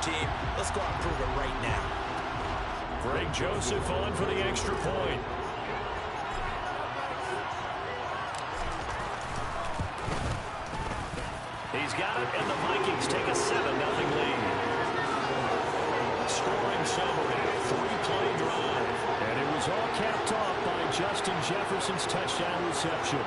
team. Let's go out and prove it right now. Greg Joseph on for the extra point. He's got it, and the Vikings take a 7-0 lead. Scoring summary, 3-play drive. And it was all capped off by Justin Jefferson's touchdown reception.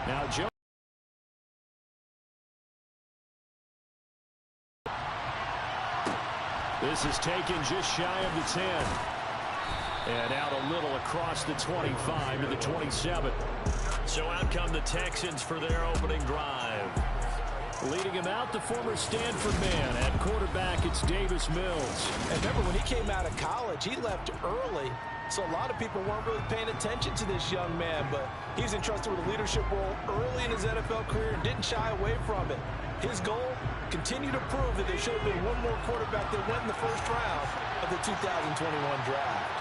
Now, Joe. This is taken just shy of the 10. And out a little across the 25 to the 27. So out come the Texans for their opening drive. Leading him out, the former Stanford man. At quarterback, it's Davis Mills. And remember, when he came out of college, he left early. So a lot of people weren't really paying attention to this young man. But he's entrusted with a leadership role early in his NFL career and didn't shy away from it. His goal, continue to prove that there should have been one more quarterback that went in the first round of the 2021 draft.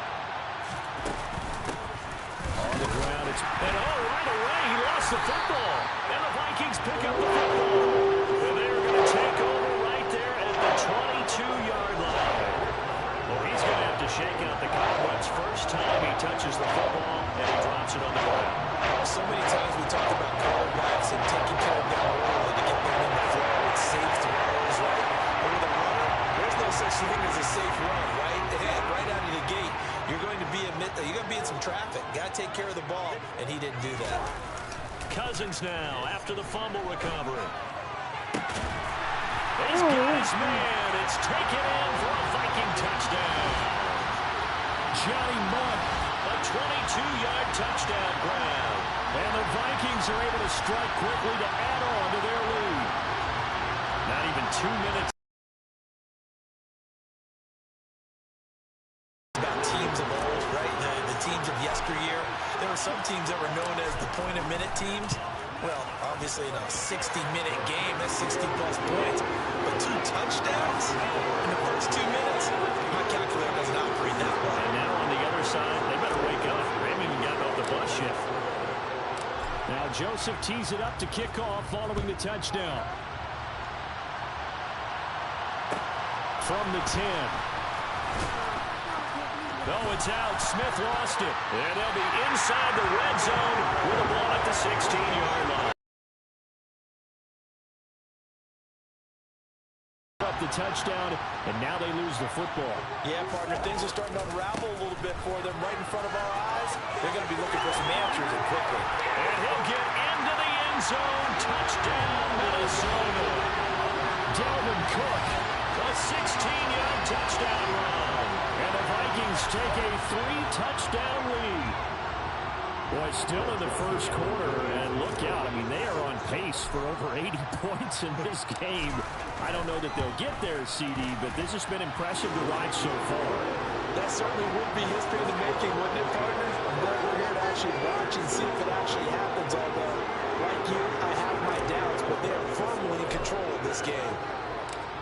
On the ground, right away, he lost the football. And the Vikings pick up the football. And they're going to take over right there at the 22-yard line. Well, he's going to have to shake out the cobwebs first time he touches the football, and he drops it on the ground. So many times we talked about quarterbacks and taking care of them early to get them in the flow with safe throws, right? But with a runner, there's no such thing as a safe run, right? And right out of the gate, you're going to be in some traffic. Got to take care of the ball, and he didn't do that. Cousins now after the fumble recovery. He's got his man. It's taken in for a Viking touchdown. Johnny Mudd, a 22-yard touchdown grab. And the Vikings are able to strike quickly to add on to their lead. Not even 2 minutes. About teams of old, right? The teams of yesteryear. There were some teams that were known as the point-a-minute teams. Well, obviously in a 60-minute game, that's 60-plus points. But 2 touchdowns in the first 2 minutes? My calculator doesn't operate that well. And now on the other side, they better wake up. They haven't even gotten off the bus yet. Now Joseph tees it up to kick off following the touchdown. From the 10. No, it's out. Smith lost it. And they'll be inside the red zone with a ball at the 16-yard line. Up the touchdown, and now they lose the football. Yeah, partner, things are starting to unravel a little bit for them right in front of our eyes. They're going to be looking for some answers and quickly. And he'll get into the end zone. Touchdown, Minnesota. Dalvin Cook, a 16-yard touchdown run. And the Vikings take a 3-touchdown lead. Boy, still in the first quarter, and look out. I mean, they are on pace for over 80 points in this game. I don't know that they'll get there, CD, but this has been impressive to watch so far. That certainly would be history in the making, wouldn't it, partners? But we're here to actually watch and see if it actually happens, although, like you, I have my doubts, but they are firmly in control of this game.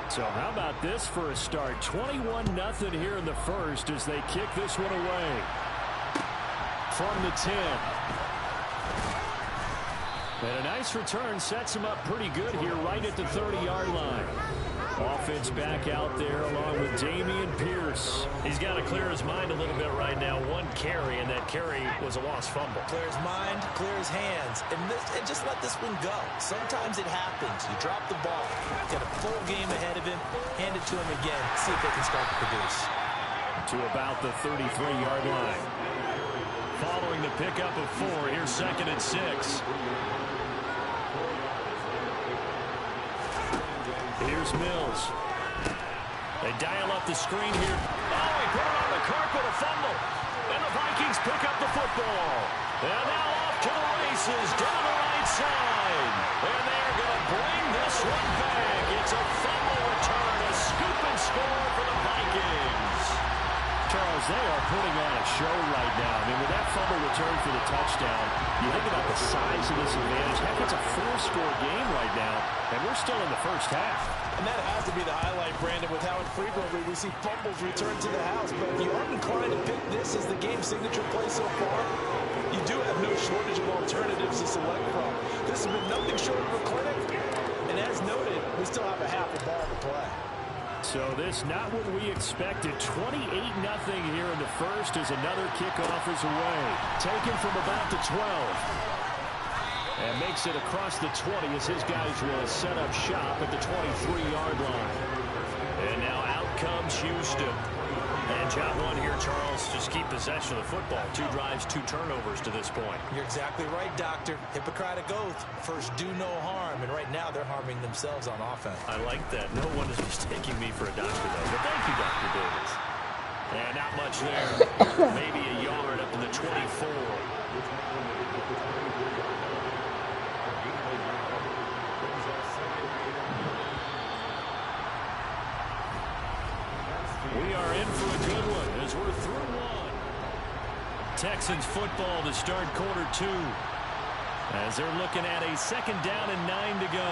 So how about this for a start? 21-0 here in the first as they kick this one away. From the 10. And a nice return sets him up pretty good here right at the 30-yard line. Offense back out there along with Dameon Pierce. He's got to clear his mind a little bit right now. 1 carry, and that carry was a lost fumble. Clear his mind, clear his hands, and just let this one go. Sometimes it happens. You drop the ball, get a full game ahead of him, hand it to him again, see if they can start to produce. To about the 33-yard line. Following the pickup of 4, here's 2nd and 6. Here's Mills. They dial up the screen here. Oh, he put it on the carpet, a fumble. And the Vikings pick up the football. And now off to the races down the right side. And they're going to bring this one back. It's a fumble return, a scoop and score for the Vikings. Charles, they are putting on a show right now. I mean, with that fumble return for the touchdown, you think about the size of this advantage. Heck, it's a 4-score game right now, and we're still in the first half. And that has to be the highlight, Brandon, with how infrequently we see fumbles return to the house. But if you aren't inclined to pick this as the game's signature play so far, you do have no shortage of alternatives to select from. This has been nothing short of a clinic. And as noted, we still have a half a ball to play. So this not what we expected. 28-0 here in the first as another kickoff is away. Taken from about the 12. And makes it across the 20 as his guys will set up shop at the 23-yard line. And now out comes Houston. And job one here, Charles, just keep possession of the football. 2 drives, 2 turnovers to this point. You're exactly right, Doctor. Hippocratic oath. First, do no harm. And right now, they're harming themselves on offense. I like that. No one is mistaking me for a doctor, though. But thank you, Dr. Davis. And not much there. Maybe a yard up to the 24. We are in for a good one as we're through one. Texans football to start quarter 2 as they're looking at a 2nd down and 9 to go.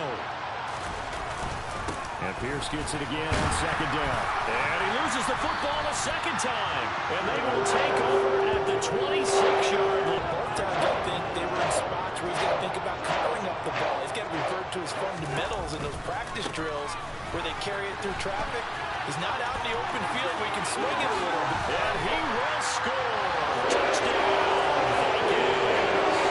And Pierce gets it again on 2nd down. And he loses the football a 2nd time. And they will take over at the 26-yard line. Both times I think they were in spots where he's got to think about covering up the ball. He's got to revert to his fundamentals in those practice drills where they carry it through traffic. He's not out in the open field where he can swing it a little bit. And he will score. Touchdown, Vikings.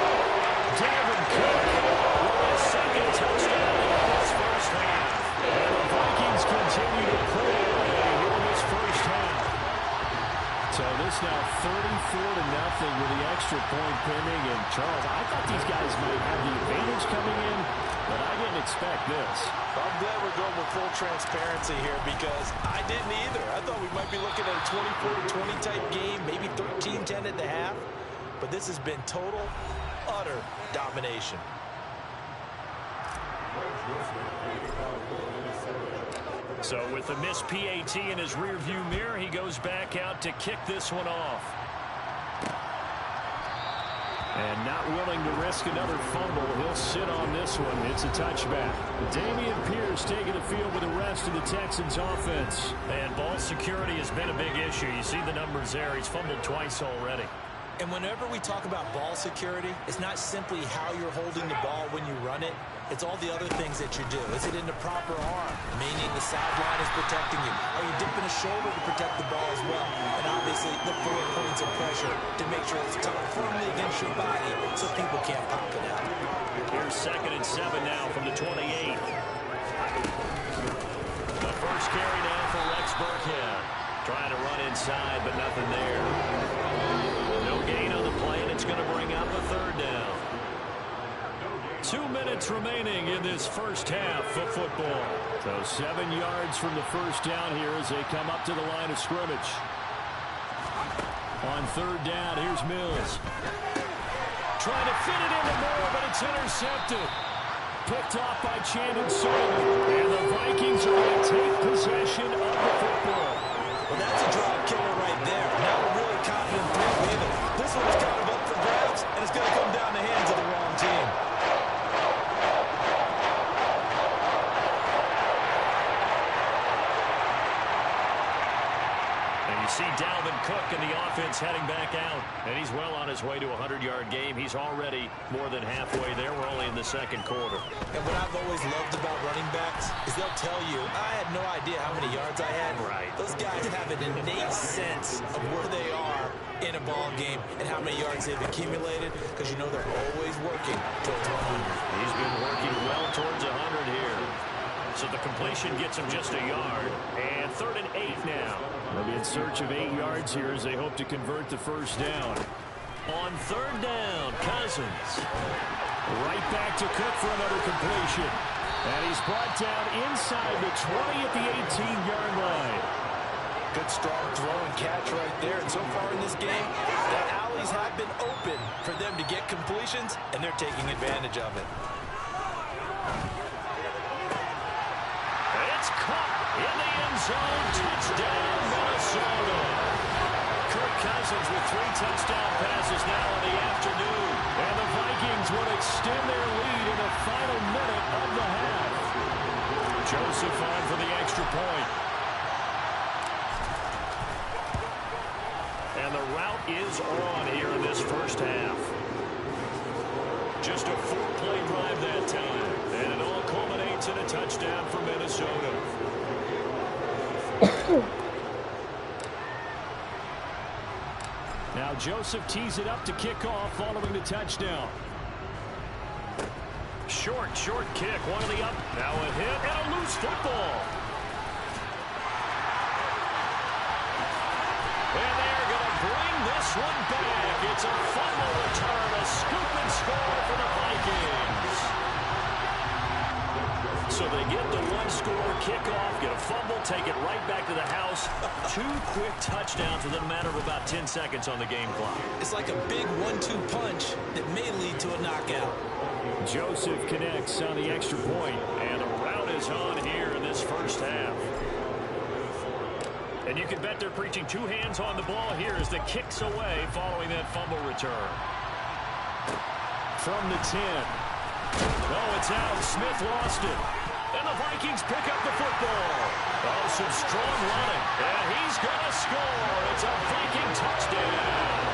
Dalvin Cook with a 2nd touchdown in this first half. And the Vikings continue to pull away here in this first half. So this now 34-0 with the extra point pending. And Charles, I thought these guys might have the advantage coming in, but I didn't expect this. I'm glad we're going with full transparency here because I didn't either. I thought we might be looking at a 24-20 type game, maybe 13-10 at the half. But this has been total, utter domination. So with the missed PAT in his rearview mirror, he goes back out to kick this one off. And not willing to risk another fumble, he'll sit on this one. It's a touchback. Dameon Pierce taking the field with the rest of the Texans offense. And ball security has been a big issue. You see the numbers there. He's fumbled twice already. And whenever we talk about ball security, it's not simply how you're holding the ball when you run it. It's all the other things that you do. Is it in the proper arm, meaning the sideline is protecting you? Are you dipping a shoulder to protect the ball as well? And obviously, look for points of pressure to make sure it's tucked firmly against your body so people can't pop it out. Here's 2nd and 7 now from the 28. The first carry now for Rex Burkhead. Trying to run inside, but nothing there. No gain on the play, and it's going to bring up a 3rd down. 2 minutes remaining in this first half of football. So 7 yards from the first down here as they come up to the line of scrimmage. On 3rd down, here's Mills. Trying to fit it into Moore, but it's intercepted. Picked off by Chandon Sullivan. And the Vikings are going to take possession of the football. Well, that's a drive killer right there. Now we're really confident with it. This one's kind of up for grabs, and it's going to come down the hands of the wrong team. See Dalvin Cook and the offense heading back out. And he's well on his way to a 100-yard game. He's already more than halfway there. We're only in the 2nd quarter. And what I've always loved about running backs is they'll tell you, I had no idea how many yards I had. Right. Those guys have an innate sense of where they are in a ball game and how many yards they've accumulated because you know they're always working towards 100. He's been working well towards 100 here. So the completion gets him just a yard. And 3rd and 8 now. They'll be in search of 8 yards here as they hope to convert the first down. On 3rd down, Cousins. Right back to Cook for another completion. And he's brought down inside the 20 at the 18-yard line. Good strong throw and catch right there. And so far in this game, the alleys have been open for them to get completions, and they're taking advantage of it. It's caught in the end zone. Touchdown, Minnesota. Kirk Cousins with 3 touchdown passes now in the afternoon. And the Vikings would extend their lead in the final minute of the half. Joseph on for the extra point. And the route is on here in this first half. Just a 4-play drive that time. And it all culminates in a touchdown for Minnesota. Now Joseph tees it up to kick off following the touchdown. Short kick. One of the up. Now a hit and a loose football. And they're going to bring this one back. It's a fumble return, a scoop and score for the Vikings. So they get the one-score kickoff, get a fumble, take it right back to the house. 2 quick touchdowns within a matter of about 10 seconds on the game clock. It's like a big 1-2 punch that may lead to a knockout. Joseph connects on the extra point, and the route is on here in this first half. And you can bet they're preaching 2 hands on the ball here as the kick's away following that fumble return. From the 10. Oh, it's out. Smith lost it. And the Vikings pick up the football. Oh, some strong running. And he's going to score. It's a Viking touchdown.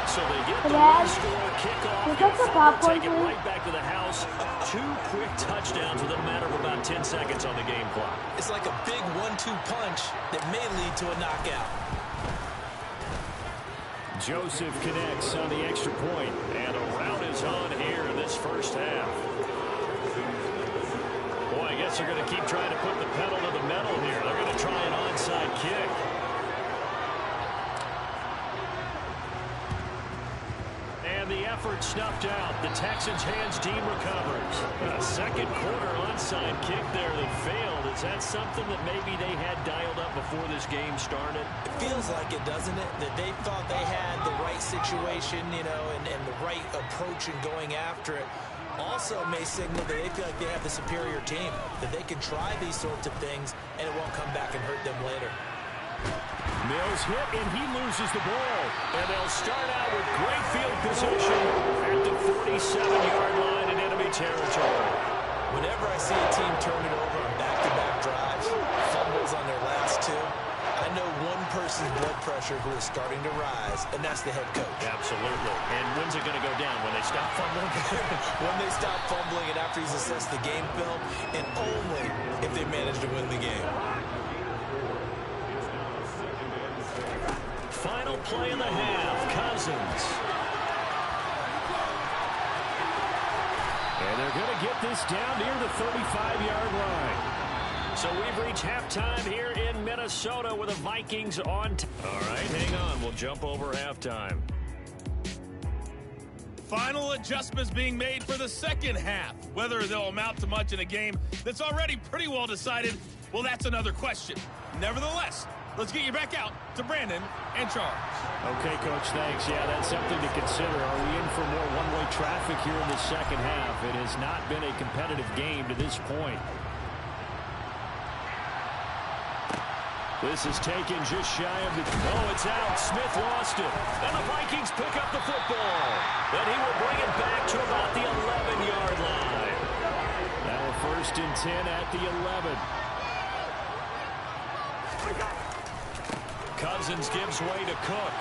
So they get the one-score kickoff, get a fumble, take it right back to the house. 2 quick touchdowns within a matter of about 10 seconds on the game clock. It's like a big 1-2 punch that may lead to a knockout. Joseph connects on the extra point, and a route is on here in this first half. Boy, I guess they're going to keep trying to put the pedal to the metal here. They're going to try an onside kick. And the effort snuffed out. The Texans' hands team recovers. A second quarter onside kick there that failed. Is that something that maybe they had dialed up before this game started? It feels like it, doesn't it? That they thought they had the right situation, you know, and the right approach in going after it. Also may signal that they feel like they have the superior team, that they can try these sorts of things, and it won't come back and hurt them later. Mills hit, and he loses the ball. And they'll start out with great field position at the 47-yard line in enemy territory. Whenever I see a team turn it over on back-to-back drives, fumbles on their last 2, I know one person's blood pressure who is starting to rise, and that's the head coach. Absolutely. And when's it going to go down? When they stop fumbling? When they stop fumbling and after he's assessed the game film, and only if they manage to win the game. Final play in the half, Cousins. And they're going to get this down near the 35-yard line. So we've reached halftime here in Minnesota with the Vikings on. All right, hang on. We'll jump over halftime. Final adjustments being made for the second half. Whether they'll amount to much in a game that's already pretty well decided, well, that's another question. Nevertheless, let's get you back out to Brandon and Charles. Okay, Coach, thanks. Yeah, that's something to consider. Are we in for more one-way traffic here in the second half? It has not been a competitive game to this point. This is taken just shy of the... Oh, it's out. Smith lost it. And the Vikings pick up the football. And he will bring it back to about the 11-yard line. Now a 1st and 10 at the 11. Cousins gives way to Cook.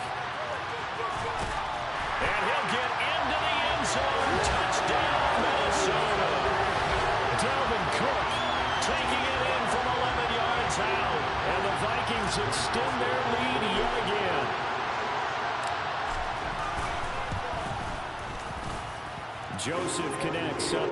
And he'll get into the end zone. Touchdown, Minnesota. Dalvin Cook taking it in from 11 yards out. And the Vikings extend their lead yet again. Joseph connects up.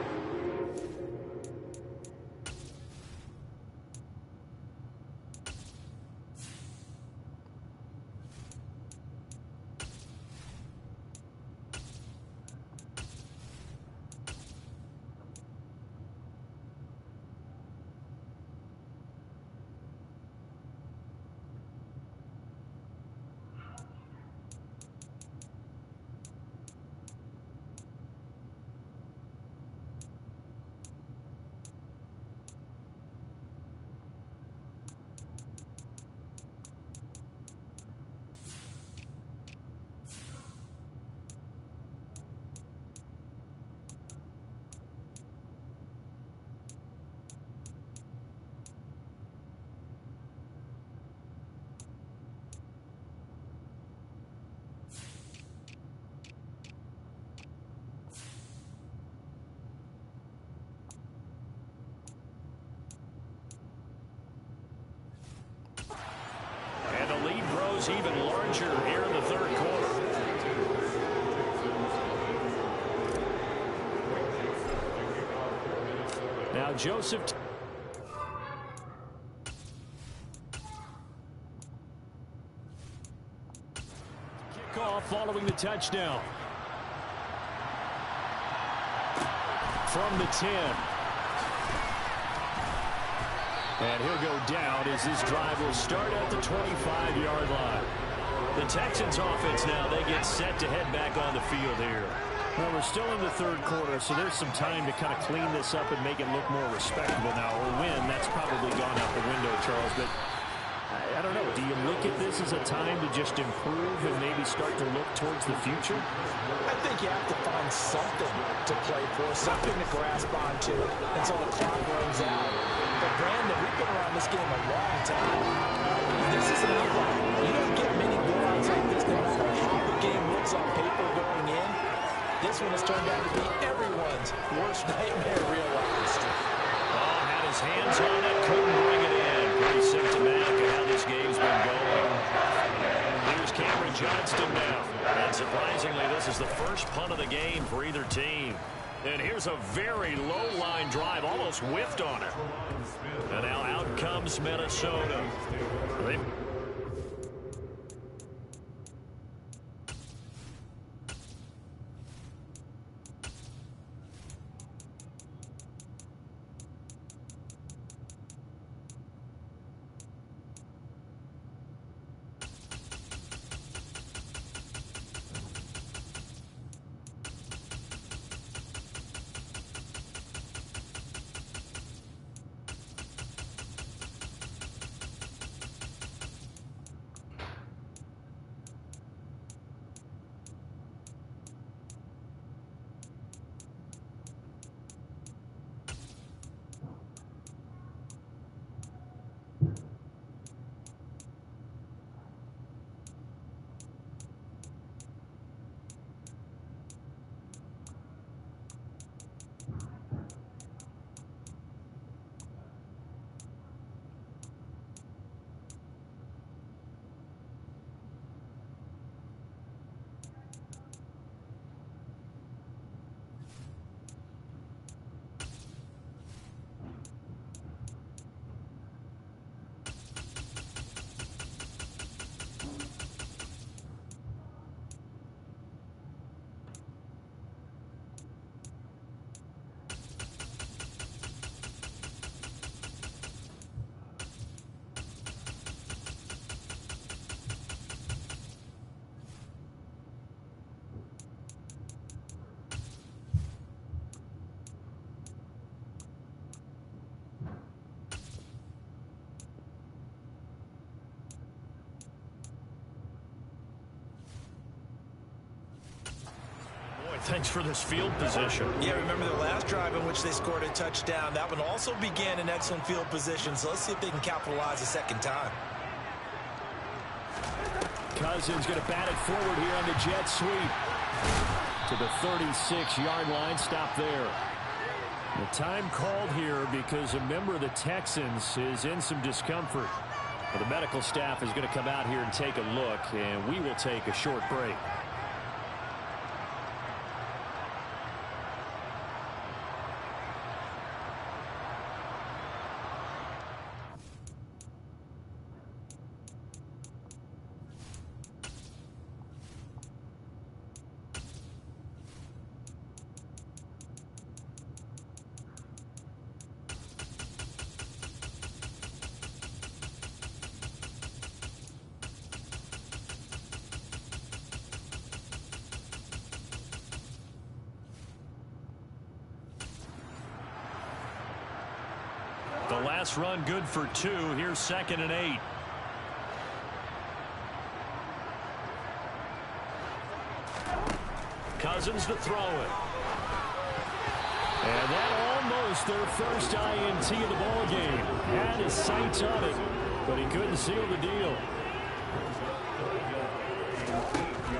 grows even larger here in the third quarter. Now Joseph. Kickoff following the touchdown. From the 10. And he'll go down as this drive will start at the 25-yard line. The Texans offense now, they get set to head back on the field here. Well, we're still in the third quarter, so there's some time to kind of clean this up and make it look more respectable now. Or win, that's probably gone out the window, Charles. But I don't know. Do you look at this as a time to just improve and maybe start to look towards the future? I think you have to find something to play for, something to grasp onto until the clock runs out. But Brandon, we've been around this game a long time. This is an outlier. You don't get many blowouts like this no matter how the game looks on paper going in. This one has turned out to be everyone's worst nightmare realized. Oh, had his hands on it, couldn't bring it in. Pretty symptomatic of how this game's been going. Here's Cameron Johnston now. And surprisingly, this is the first punt of the game for either team. And here's a very low-line drive, almost whiffed on it. And now out comes Minnesota. Thanks for this field position. Yeah, remember the last drive in which they scored a touchdown. That one also began in excellent field position, so let's see if they can capitalize a second time. Cousins going to bat it forward here on the jet sweep. To the 36-yard line, stop there. The time called here because a member of the Texans is in some discomfort. Well, the medical staff is going to come out here and take a look, and we will take a short break. The last run good for 2. Here's 2nd and 8. Cousins to throw it. And that almost their first INT of the ball game. Had his sights on it, but he couldn't seal the deal.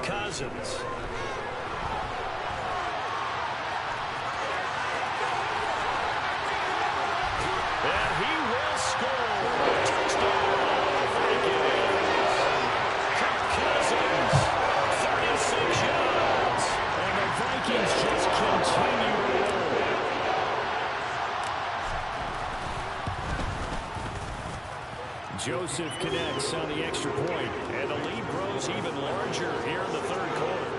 Cousins. And he will score. Touchdown, Vikings. Joseph connects on the extra point, and the lead grows even larger here in the third quarter.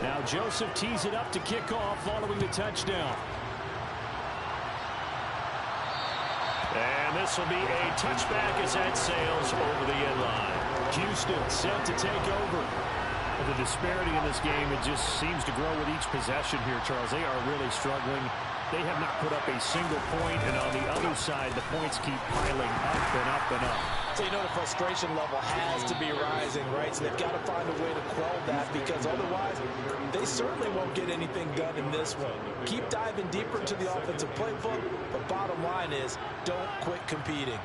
Now Joseph tees it up to kick off following the touchdown. And this will be a touchback as that sails over the end line. Houston set to take over. The disparity in this game, it just seems to grow with each possession here, Charles. They are really struggling. They have not put up a single point, and on the other side, the points keep piling up and up and up. So you know the frustration level has to be rising, right? So they've got to find a way to quell that, because otherwise they certainly won't get anything done in this one. Keep diving deeper into the offensive playbook, but bottom line is don't quit competing.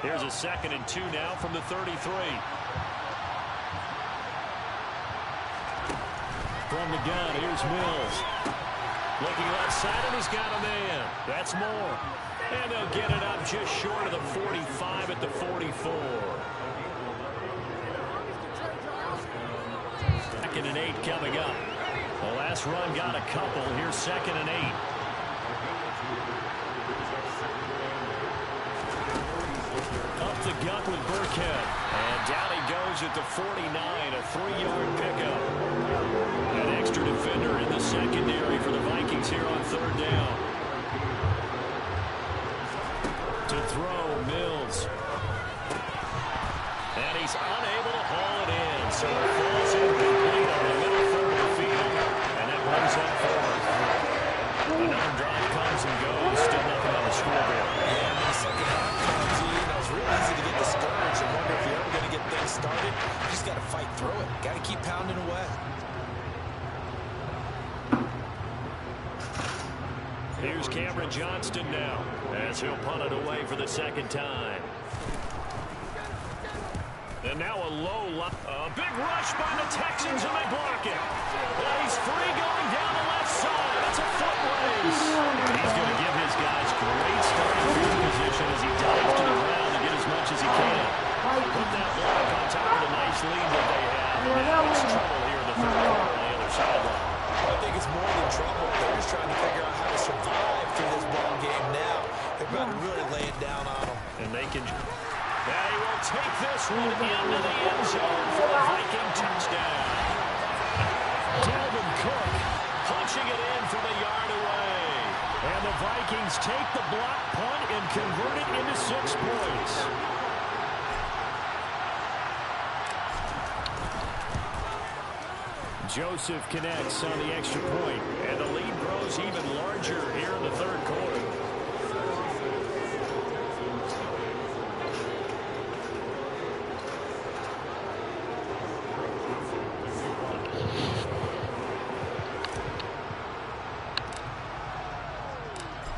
Here's a 2nd and 2 now from the 33. From the gun, here's Mills. Looking left side, and he's got a man. That's more. And they'll get it up just short of the 45 at the 44. 2nd and 8 coming up. The last run got a couple. Here's 2nd and 8. The gut with Burkhead, and down he goes at the 49, a 3-yard pickup. An extra defender in the secondary for the Vikings here on 3rd down. To throw, Mills. And he's unable to haul it in, so it falls incomplete on the middle third of the field, and that brings up 4th. Another drive comes and goes, still nothing on the scoreboard. Yeah, in the second half comes, it's real easy to get discouraged and wonder if you're ever going to get things started. You just got to fight through it. Got to keep pounding away. Here's Cameron Johnston now, as he'll punt it away for the 2nd time. And now a big rush by the Texans, and they block it. And he's free going down the left side. It's a foot race. He's going to give his guys great starting field position as he dives to the ground to get as much as he can. Put that block on top of the nice lead that they have. And now it's trouble here in the third quarter on the other sideline. I think it's more than trouble. They're just trying to figure out how to survive through this ball game now. They're about to really lay it down on them. And they can... They will take this one into the end zone for the Viking touchdown. Dalvin Cook punching it in from a yard away. And the Vikings take the block punt and convert it into 6 points. Joseph connects on the extra point, and the lead grows even larger here in the third quarter.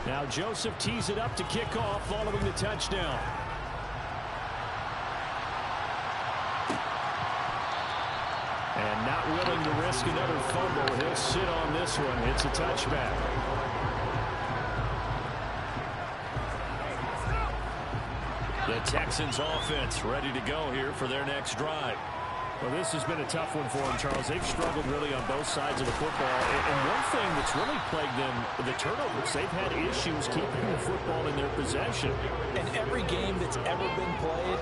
Now Joseph tees it up to kick off following the touchdown. And not willing to risk another fumble, he'll sit on this one. It's a touchback. The Texans offense ready to go here for their next drive. Well, this has been a tough one for them, Charles. They've struggled really on both sides of the football. And one thing that's really plagued them, the turnovers. They've had issues keeping the football in their possession. In every game that's ever been played,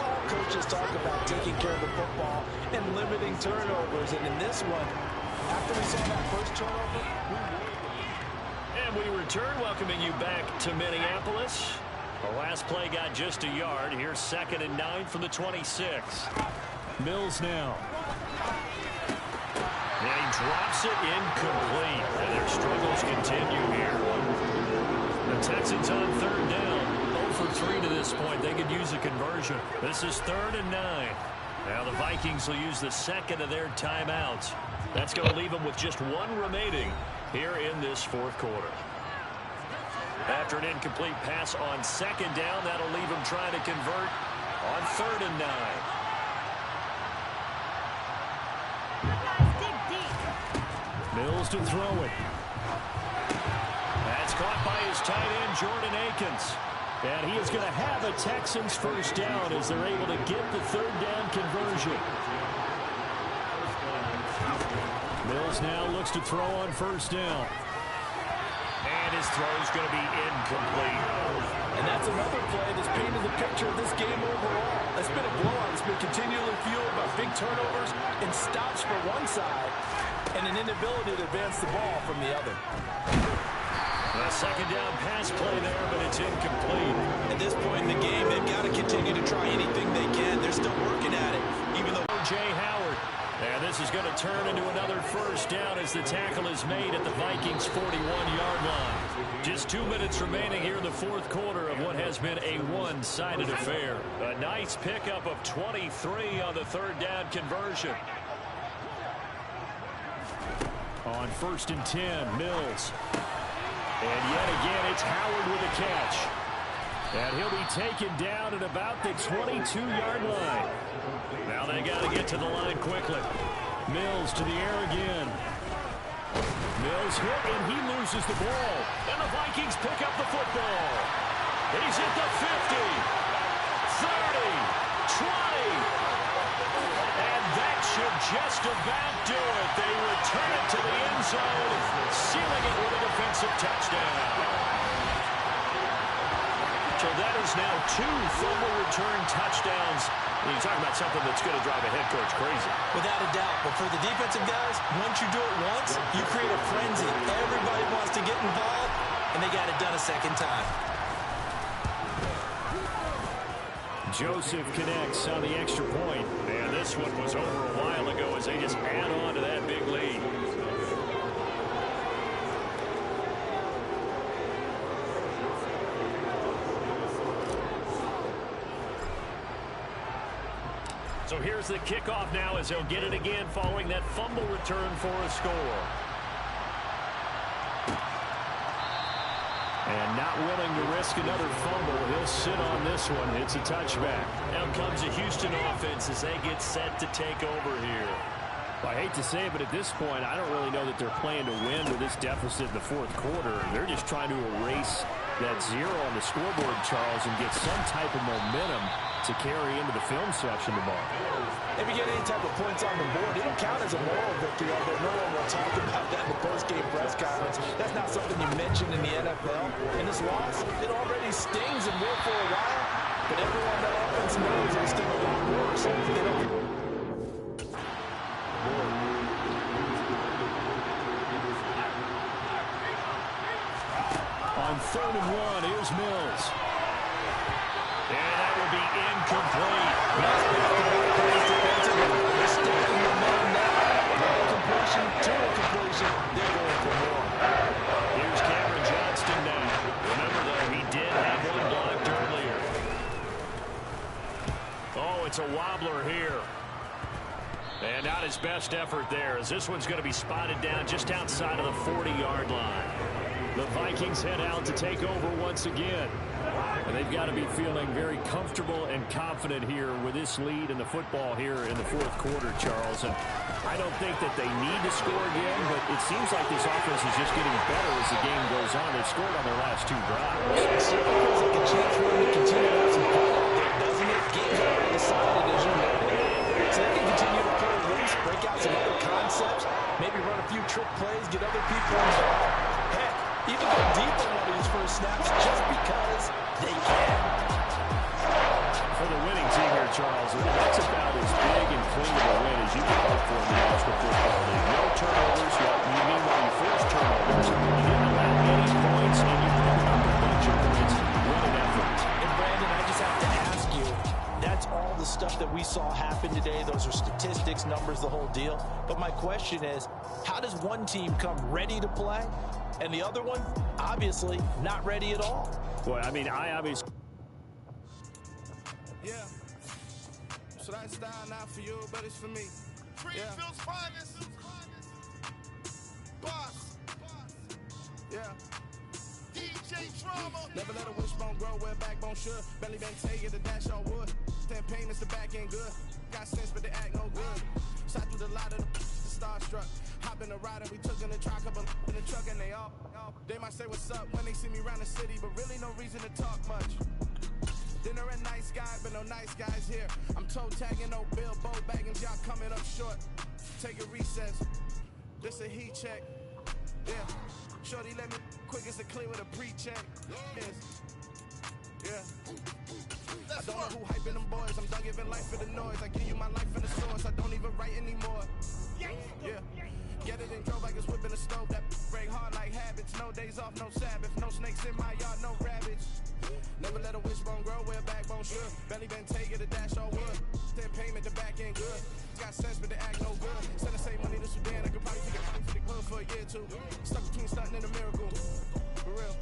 all coaches talk about taking care of the football and limiting turnovers. And in this one, after we saw that first turnover, and we return, welcoming you back to Minneapolis. The last play got just a yard. Here's 2nd and 9 from the 26. Mills now. And he drops it incomplete. And their struggles continue here. The Texans on 3rd down. 0 for 3 to this point. They could use a conversion. This is 3rd and 9. Now the Vikings will use the 2nd of their timeouts. That's going to leave them with just 1 remaining here in this 4th quarter. After an incomplete pass on 2nd down, that'll leave him trying to convert on 3rd and 9. Mills to throw it. That's caught by his tight end, Jordan Akins. And he is going to have a Texans first down as they're able to get the third down conversion. Mills now looks to throw on first down. And his throw is going to be incomplete. And that's another play that's painted the picture of this game overall. It's been a blowout. It's been continually fueled by big turnovers and stops for one side and an inability to advance the ball from the other. A second down pass play there, but it's incomplete. At this point in the game, they've got to continue to try anything they can. They're still working at it, even though Jay Howard. And this is going to turn into another first down as the tackle is made at the Vikings' 41-yard line. Just 2 minutes remaining here in the fourth quarter of what has been a one-sided affair. A nice pickup of 23 on the third down conversion. On 1st and 10, Mills. And yet again, it's Howard with a catch. And he'll be taken down at about the 22-yard line. Now they got to get to the line quickly. Mills to the air again. Mills hit, and he loses the ball. And the Vikings pick up the football. He's at the 50, 30, 20. And that should just about do it. They return it to the end zone, sealing it with a defensive touchdown. So that is now 2 fumble return touchdowns. You're talking about something that's going to drive a head coach crazy. Without a doubt. But for the defensive guys, once you do it once, you create a frenzy. Everybody wants to get involved, and they got it done a second time. Joseph connects on the extra point. And this one was over a while ago as they just add on to that big lead. So here's the kickoff now as they'll get it again following that fumble return for a score. And not willing to risk another fumble. He'll sit on this one. It's a touchback. Now comes the Houston offense as they get set to take over here. Well, I hate to say it, but at this point, I don't really know that they're playing to win with this deficit in the fourth quarter. They're just trying to erase that 0 on the scoreboard, Charles, and get some type of momentum to carry into the film section tomorrow. If you get any type of points on the board, it'll count as a moral victory, although no one will talk about that in the post-game press conference. That's not something you mention in the NFL. And this loss, it already stings and will for a while, but everyone that offense knows it'll sting a lot worse if they don't. On 3rd and 1, here's Mills. And that will be incomplete. Here's Cameron Johnston now. Remember, though, he did have one blocked earlier. Oh, it's a wobbler here. And not his best effort there, as this one's going to be spotted down just outside of the 40-yard line. The Vikings head out to take over once again. And they've got to be feeling very comfortable and confident here with this lead in the football here in the fourth quarter, Charles. And I don't think that they need to score again, but it seems like this offense is just getting better as the game goes on. They've scored on their last 2 drives. It certainly feels like a chance for them to continue to have some fun out there, doesn't it? Game's already decided, as you know. So they can continue to play loose, break out some other concepts, maybe run a few trick plays, get other people involved. Heck, even go deep on one of these first snaps just because they can. For the winning team here, Charles, that's about as big and clean of a win as you can hope for in the National Football League. No turnovers, you meanwhile you force turnovers. You didn't allow any points, and you put up a bunch of points. What an effort. And Brandon, I just have to ask you, that's all the stuff that we saw happen today. Those are statistics, numbers, the whole deal. But my question is, how does one team come ready to play and the other one, obviously, not ready at all? Boy, I mean, I obviously... Yeah. So that style not for you, but it's for me. Greenfield's finest. Boss. Yeah. DJ Drama. Never let a wishbone grow where a backbone should. Belly bang take it, the dash on wood. That pain is the back end good. Got sense, but they act no good. Shot through the lot of the starstruck. Hopped in a ride and we took in the truck, couple in the truck and they might say what's up when they see me around the city, but really no reason to talk much. Dinner at Nice Guy, but no nice guys here. I'm toe tagging, no Bilbo Baggins, y'all coming up short. Take a recess. This a heat check. Yeah. Shorty let me quick as a clear with a pre-check. Yes. Yeah. I don't know who hyping them boys. I'm done giving life for the noise. I give you my life in the source. I don't even write anymore. Yeah. Get it and drove like it's whipping a stove. That break hard like habits. No days off, no Sabbath. No snakes in my yard, no rabbits. Never let a wishbone grow where a backbone should. Belly been taking the dash all wood. Then payment, the back end good. Got sense, but the act no good. Send the same money to Sudan. I could probably take it money for the club for a year or two. Stuck between stunting and a miracle. For real.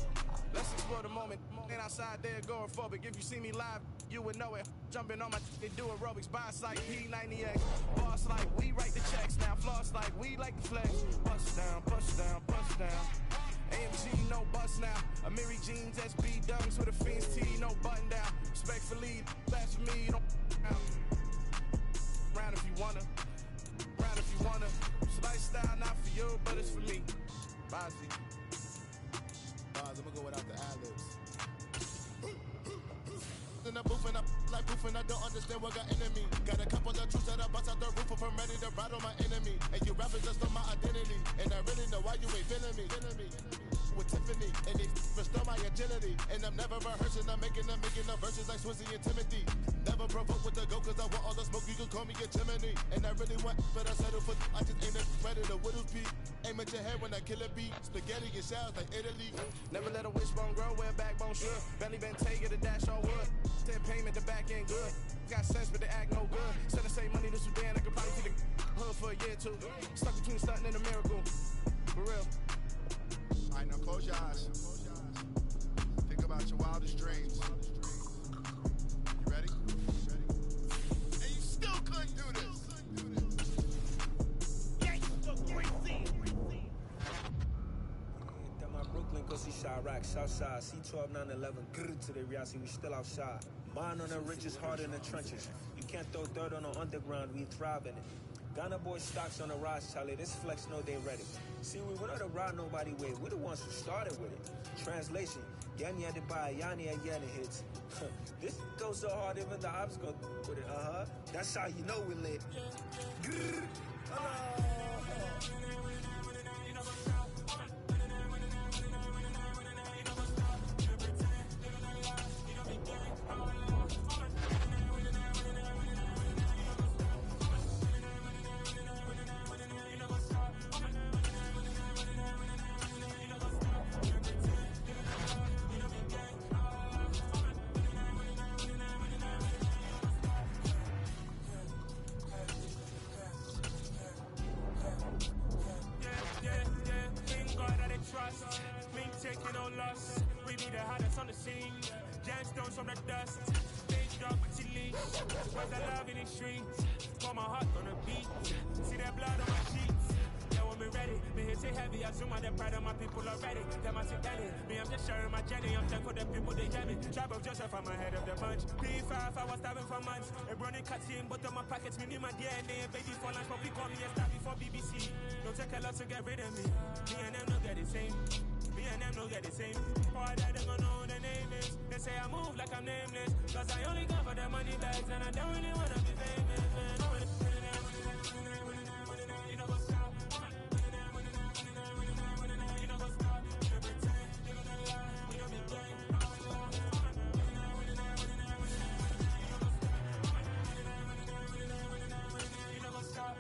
Let's explore the moment. Ain't outside there agoraphobic. If you see me live, you would know it. Jumping on my they do aerobics. Boss like P90X. Boss like we write the checks now. Floss like we like the flex. Bust down, bust down, bust down. AMG, no bust now. Amiri jeans, SB dunks with a Fiends T, no button down. Respect for lead, that's for me, don't round if you wanna. Round if you wanna. It's lifestyle, not for you, but it's for me. Bozzy. Boz, I'm gonna go without the ad-libs. In the booth and I like proof and I don't understand what got into me. Got a couple of truths that I bust out the roof if I'm ready to ride on my enemy. And you rappers just know my identity. And I really know why you ain't feeling me. With Tiffany, and they restore my agility. And I'm never rehearsing, I'm making no verses like Swizzy and Timothy. Never provoke with the go, cause I want all the smoke, you can call me a chimney. And I really want, but I settle for, I just ain't ready to whittles peak. Aim at your head when I kill a beat. Spaghetti and shells like Italy. Never let a wishbone grow where a backbone should. Belly been taking the dash all wood. Then payment, the back end good. Got sense, but the act no good. Send the same money to Sudan, I could probably take the hood for a year or two. Stuck between stunting and a miracle. For real. All right, now close your eyes. Think about your wildest dreams. You ready? And you still couldn't do this. That my Brooklyn, cause he shot rock, Southside, C12, 911, grrr to the reality, we still outside. Mine on the richest, heart in the trenches. You can't throw dirt on the underground, we thrive in it. Ghana boy stocks on the rise, Charlie. This flex know they ready. See, we're not a ride nobody way. We're the ones who started with it. Translation: Yanni had to buy Yanni at Yanni hits. This goes so hard, even the ops go with it. That's how you know we lit. Grrr. Taking no loss, we be the hottest on the scene. Gemstones from the dust, stage dog with your leash. Where's the love in the streets? Pour my heart on the beat. See that blood on my sheets. Yeah, when we ready, me hit it heavy. I zoom out the pride of my people already. Them I see Ellie, me I'm just sharing my journey. I'm thankful the people they hear me. Tribe of Joseph, I'm ahead of the bunch. P5, I was starving for months. A brownie cutscene, but on my pockets, me need my DNA. Baby for lunch, but we call me a star before BBC. Don't take a lot to get rid of me. Me and them don't get the same. Me and them don't get the same. Boy, that them gonna know the name is. They say I move like I'm nameless. Cause I only come for the money bags and I don't really wanna be famous, man. You know what's up? You know what's up? You pretend, you gonna lie, you don't be gang. You know what's up?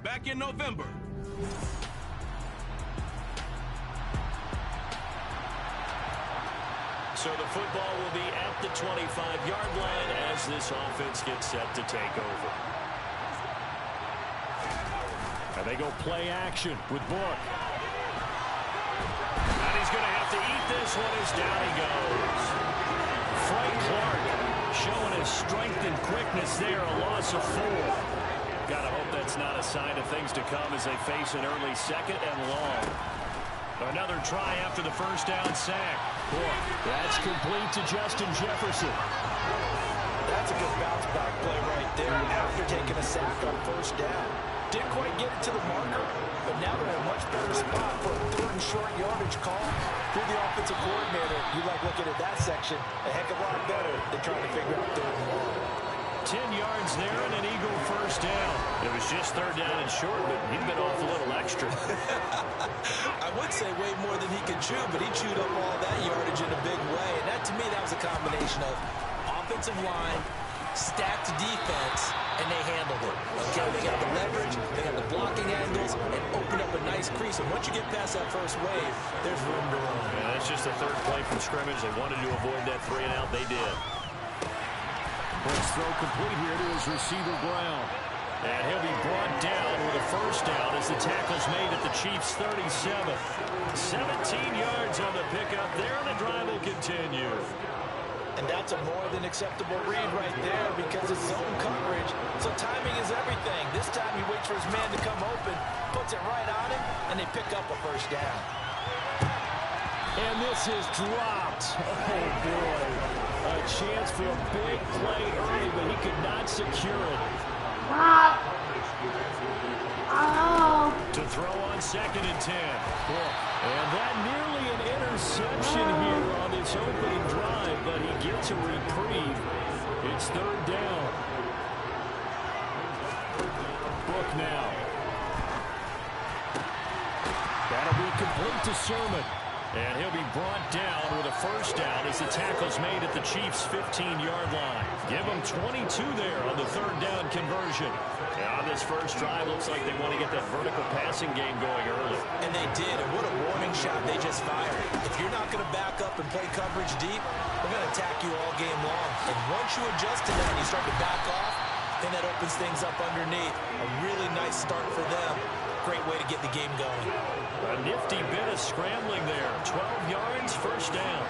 Back in November. So the football will be at the 25-yard line as this offense gets set to take over. And they go play action with Book. And he's going to have to eat this one as down he goes. Frank Clark showing his strength and quickness there, a loss of 4. Gotta hope that's not a sign of things to come as they face an early second and long. Another try after the first down sack. That's complete to Justin Jefferson. That's a good bounce back play right there after taking a sack on first down. Didn't quite get it to the marker, but now they're in a much better spot for a third and short yardage call. If you're the offensive coordinator, you like looking at that section a heck of a lot better than trying to figure out third and long. 10 yards there and an Eagle first down. It was just third down and short, but he'd been off a little extra. I would say way more than he could chew, but he chewed up all that yardage in a big way. And that, to me, that was a combination of offensive line, stacked defense, and they handled it. Okay, they got the leverage, they got the blocking angles, and opened up a nice crease. And once you get past that first wave, there's room to run. Yeah, that's just the third play from scrimmage. They wanted to avoid that 3-and-out. They did. Let's throw complete here to his receiver Brown. And he'll be brought down with a first down as the tackle's made at the Chiefs' 37. 17 yards on the pickup there, and the drive will continue. And that's a more than acceptable read right there because it's zone coverage, so timing is everything. This time he waits for his man to come open, puts it right on him, and they pick up a first down. And this is dropped. Oh, boy. A chance for a big play early, but he could not secure it. To throw on 2nd and 10. And that nearly an interception here on this opening drive, but he gets a reprieve. It's third down. Book now. That'll be complete to Sermon. And he'll be brought down with a first down as the tackle's made at the Chiefs' 15-yard line. Give them 22 there on the third down conversion. And on this first drive, looks like they want to get that vertical passing game going early. And they did, and what a warning shot they just fired. If you're not going to back up and play coverage deep, we're going to attack you all game long. And once you adjust to that and you start to back off, then that opens things up underneath. A really nice start for them. Great way to get the game going. A nifty bit of scrambling there. 12 yards, first down.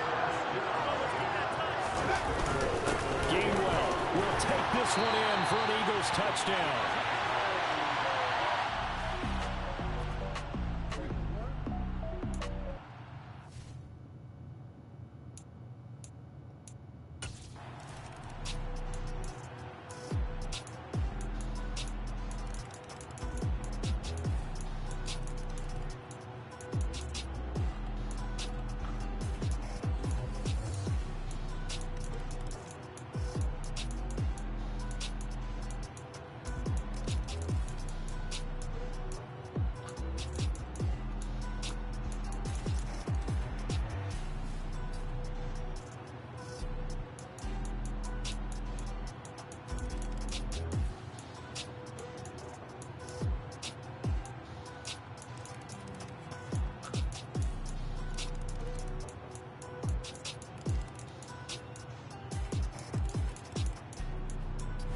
Gainwell will take this one in for an Eagles touchdown.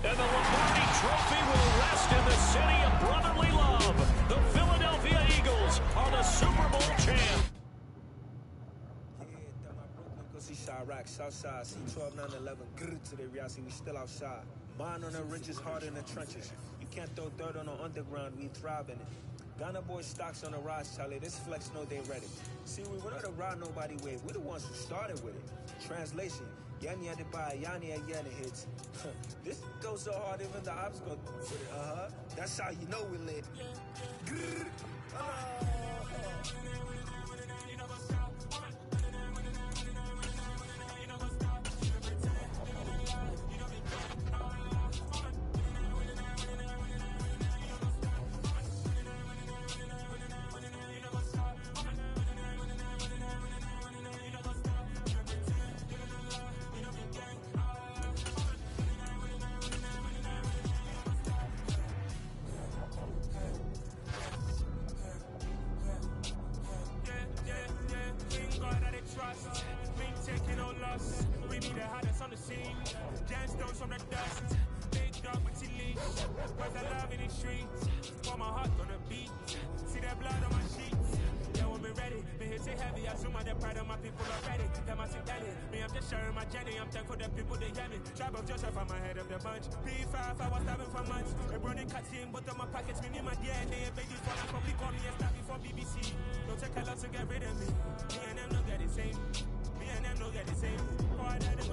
And the Lombardi Trophy will rest in the city of brotherly love. The Philadelphia Eagles are the Super Bowl champ. Chirac, Southside, C12, 911, grrr to the Riasi, we still outside. Mine on the ridges, hard in the trenches. You can't throw dirt on the underground, we thrive in it. Ghana boys stocks on the rise, Charlie. This flex know they ready. See, we were not to ride nobody way. We're the ones who started with it. Translation, Yanni had to buy Yanni at Yanni hits. This goes so hard, even the ops go with it. That's how you know we lit. Grrr. We be the hottest on the scene. Gemstones from the dust. Big dog with your leash. Where's the love in the streets? For my heart on the beat. See that blood on my sheets. Yeah, we'll be ready. Me hit it heavy. I assume the pride of my people are ready. Them I sit daddy. Me, I'm just sharing my journey. I'm thankful the people they hear me. Tribe of Joseph, I'm ahead of the bunch. P5, I was starving for months. A burning cutscene, but on my pockets, me my DNA. And baby, for probably call me and stop me for BBC. Don't take a lot to get rid of me. Me and them don't get the same. Me and get the same. Harder than